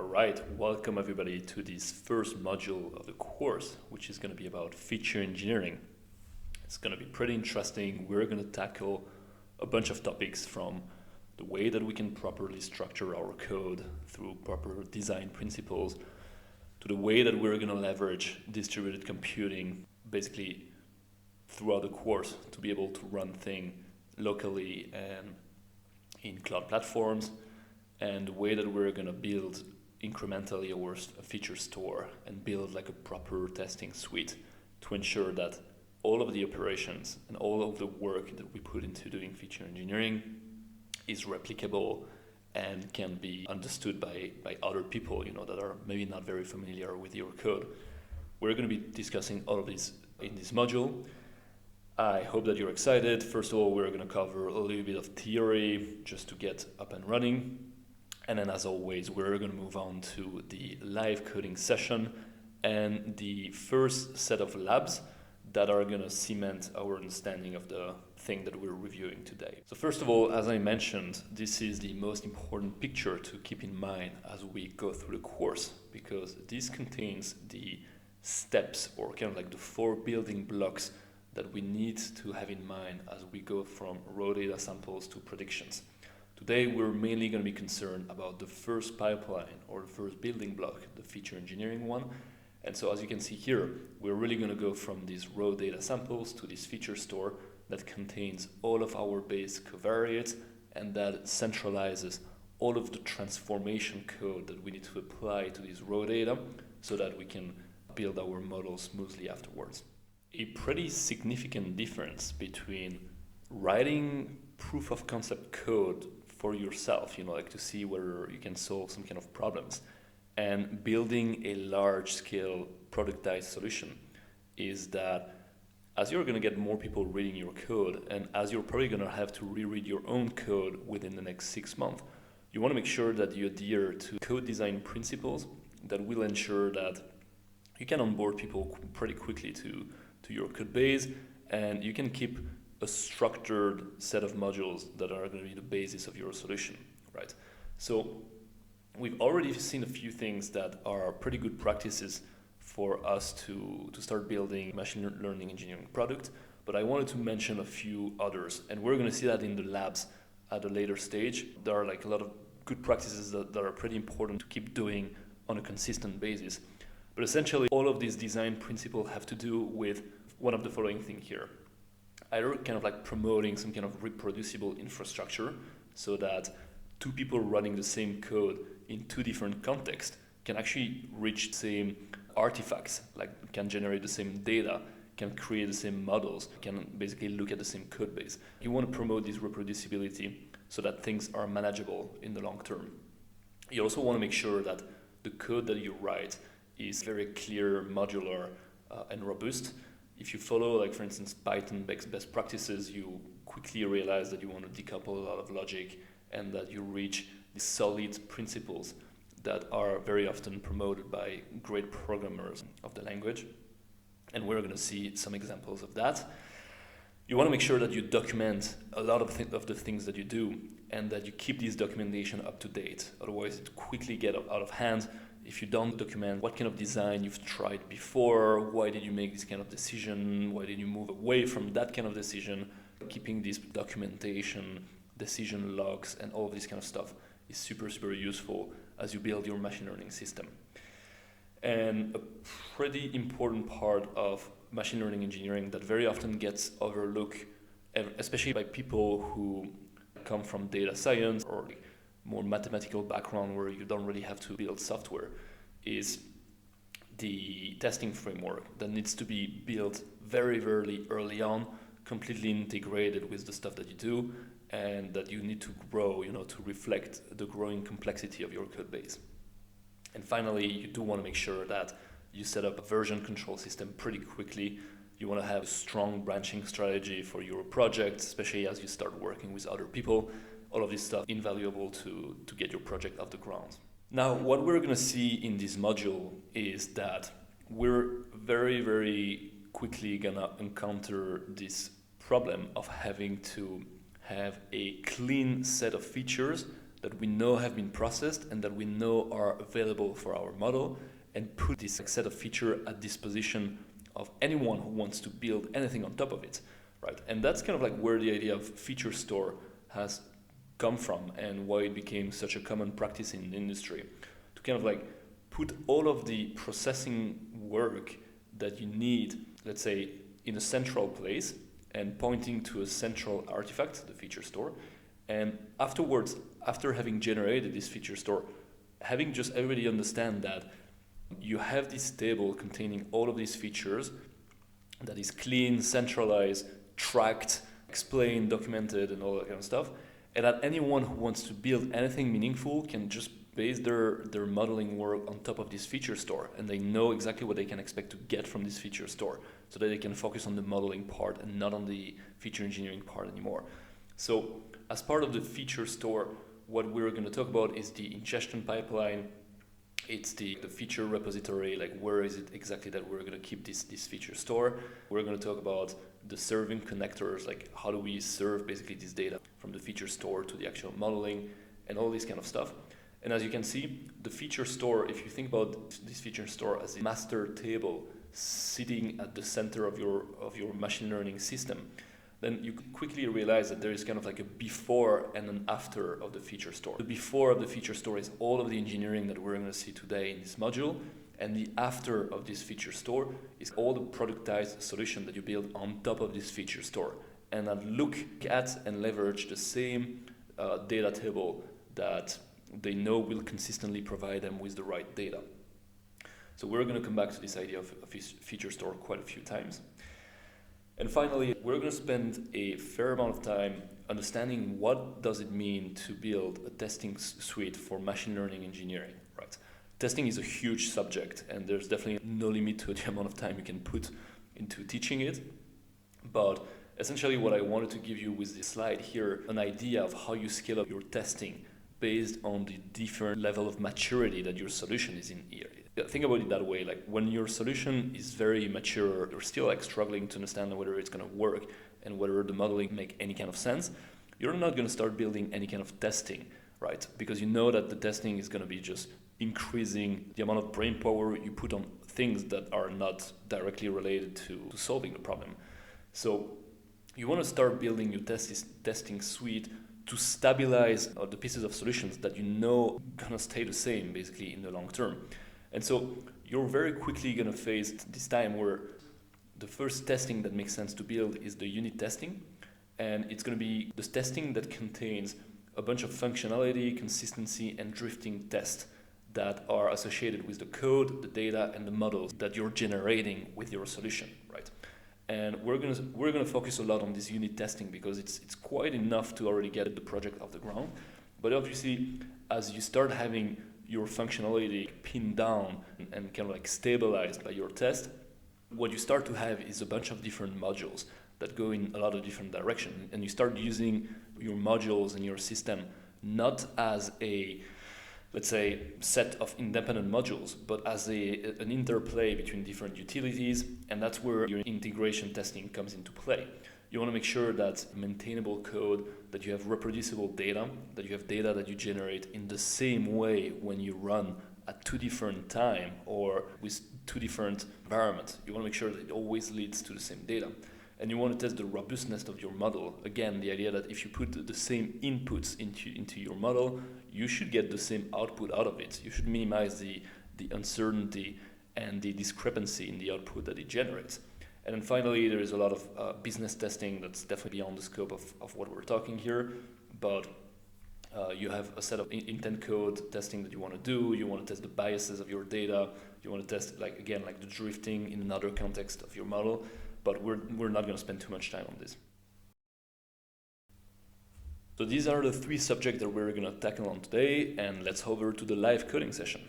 Alright, welcome everybody to this first module of the course, which is going to be about feature engineering. It's going to be pretty interesting. We're going to tackle a bunch of topics from the way that we can properly structure our code through proper design principles, to the way that we're going to leverage distributed computing basically throughout the course to be able to run things locally and in cloud platforms, and the way that we're going to build incrementally our feature store and build like a proper testing suite to ensure that all of the operations and all of the work that we put into doing feature engineering is replicable and can be understood by other people, that are maybe not very familiar with your code. We're going to be discussing all of this in this module. I hope that you're excited. First of all, we're going to cover a little bit of theory just to get up and running. And then as always, we're going to move on to the live coding session and the first set of labs that are going to cement our understanding of the thing that we're reviewing today. So first of all, as I mentioned, this is the most important picture to keep in mind as we go through the course, because this contains the steps or kind of like the 4 building blocks that we need to have in mind as we go from raw data samples to predictions. Today, we're mainly going to be concerned about the first pipeline or the first building block, the feature engineering one. And so as you can see here, we're really going to go from these raw data samples to this feature store that contains all of our base covariates and that centralizes all of the transformation code that we need to apply to these raw data so that we can build our model smoothly afterwards. A pretty significant difference between writing proof of concept code for yourself, like to see whether you can solve some kind of problems, and building a large scale productized solution is that as you're going to get more people reading your code, and as you're probably going to have to reread your own code within the next 6 months, you want to make sure that you adhere to code design principles that will ensure that you can onboard people pretty quickly to your code base, and you can keep a structured set of modules that are going to be the basis of your solution, right? So we've already seen a few things that are pretty good practices for us to start building machine learning engineering product, but I wanted to mention a few others, and we're going to see that in the labs at a later stage. There are like a lot of good practices that are pretty important to keep doing on a consistent basis. But essentially, all of these design principles have to do with one of the following things here. Either kind of like promoting some kind of reproducible infrastructure so that 2 people running the same code in 2 different contexts can actually reach the same artifacts, like can generate the same data, can create the same models, can basically look at the same code base. You want to promote this reproducibility so that things are manageable in the long term. You also want to make sure that the code that you write is very clear, modular, and robust. If you follow, like for instance, Python best practices, you quickly realize that you want to decouple a lot of logic and that you reach these solid principles that are very often promoted by great programmers of the language. And we're going to see some examples of that. You want to make sure that you document a lot of the things that you do and that you keep this documentation up to date. Otherwise, it quickly gets out of hand. If you don't document what kind of design you've tried before, why did you make this kind of decision, why did you move away from that kind of decision, keeping this documentation, decision logs, and all of this kind of stuff is super, super useful as you build your machine learning system. And a pretty important part of machine learning engineering that very often gets overlooked, especially by people who come from data science or more mathematical background where you don't really have to build software, is the testing framework that needs to be built very, very early on, completely integrated with the stuff that you do, and that you need to grow, to reflect the growing complexity of your code base. And finally, you do want to make sure that you set up a version control system pretty quickly. You want to have a strong branching strategy for your project, especially as you start working with other people. All of this stuff invaluable to get your project off the ground. Now, what we're going to see in this module is that we're very, very quickly going to encounter this problem of having to have a clean set of features that we know have been processed and that we know are available for our model, and put this set of feature at disposition of anyone who wants to build anything on top of it, right? And that's kind of like where the idea of feature store has come from and why it became such a common practice in the industry, to kind of like put all of the processing work that you need, let's say, in a central place and pointing to a central artifact, the feature store. And afterwards, after having generated this feature store, having just everybody understand that you have this table containing all of these features that is clean, centralized, tracked, explained, documented, and all that kind of stuff, and that anyone who wants to build anything meaningful can just base their modeling work on top of this feature store, and they know exactly what they can expect to get from this feature store, so that they can focus on the modeling part and not on the feature engineering part anymore. So as part of the feature store, what we're going to talk about is the ingestion pipeline. It's the feature repository, like where is it exactly that we're going to keep this feature store. We're going to talk about the serving connectors, like how do we serve basically this data from the feature store to the actual modeling and all this kind of stuff. And as you can see, the feature store, if you think about this feature store as a master table sitting at the center of your machine learning system, then you quickly realize that there is kind of like a before and an after of the feature store. The before of the feature store is all of the engineering that we're going to see today in this module, and the after of this feature store is all the productized solution that you build on top of this feature store, and that look at and leverage the same data table that they know will consistently provide them with the right data. So we're going to come back to this idea of feature store quite a few times. And finally, we're going to spend a fair amount of time understanding what does it mean to build a testing suite for machine learning engineering, right? Testing is a huge subject, and there's definitely no limit to the amount of time you can put into teaching it. But essentially what I wanted to give you with this slide here, an idea of how you scale up your testing based on the different level of maturity that your solution is in here. Think about it that way, like when your solution is very mature, you're still like struggling to understand whether it's going to work and whether the modeling make any kind of sense, you're not going to start building any kind of testing, right? Because you know that the testing is going to be just increasing the amount of brain power you put on things that are not directly related to solving the problem. So you want to start building your testing suite to stabilize the pieces of solutions that you know are going to stay the same basically in the long term. And so you're very quickly going to face this time where the first testing that makes sense to build is the unit testing. And it's going to be the testing that contains a bunch of functionality, consistency, and drifting tests that are associated with the code, the data, and the models that you're generating with your solution, right? And we're gonna focus a lot on this unit testing because it's quite enough to already get the project off the ground. But obviously, as you start having your functionality pinned down and kind of like stabilized by your test, what you start to have is a bunch of different modules that go in a lot of different directions. And you start using your modules in your system not as a, let's say, set of independent modules, but as an interplay between different utilities, and that's where your integration testing comes into play. You want to make sure that maintainable code, that you have reproducible data, that you have data that you generate in the same way when you run at two different time or with two different environments. You want to make sure that it always leads to the same data. And you want to test the robustness of your model. Again, the idea that if you put the same inputs into your model, you should get the same output out of it. You should minimize the uncertainty and the discrepancy in the output that it generates. And then finally, there is a lot of business testing that's definitely beyond the scope of what we're talking here. But you have a set of intent code testing that you want to do. You want to test the biases of your data. You want to test, like the drifting in another context of your model. But we're not going to spend too much time on this. So these are the three subjects that we're going to tackle on today, and let's over to the live coding session.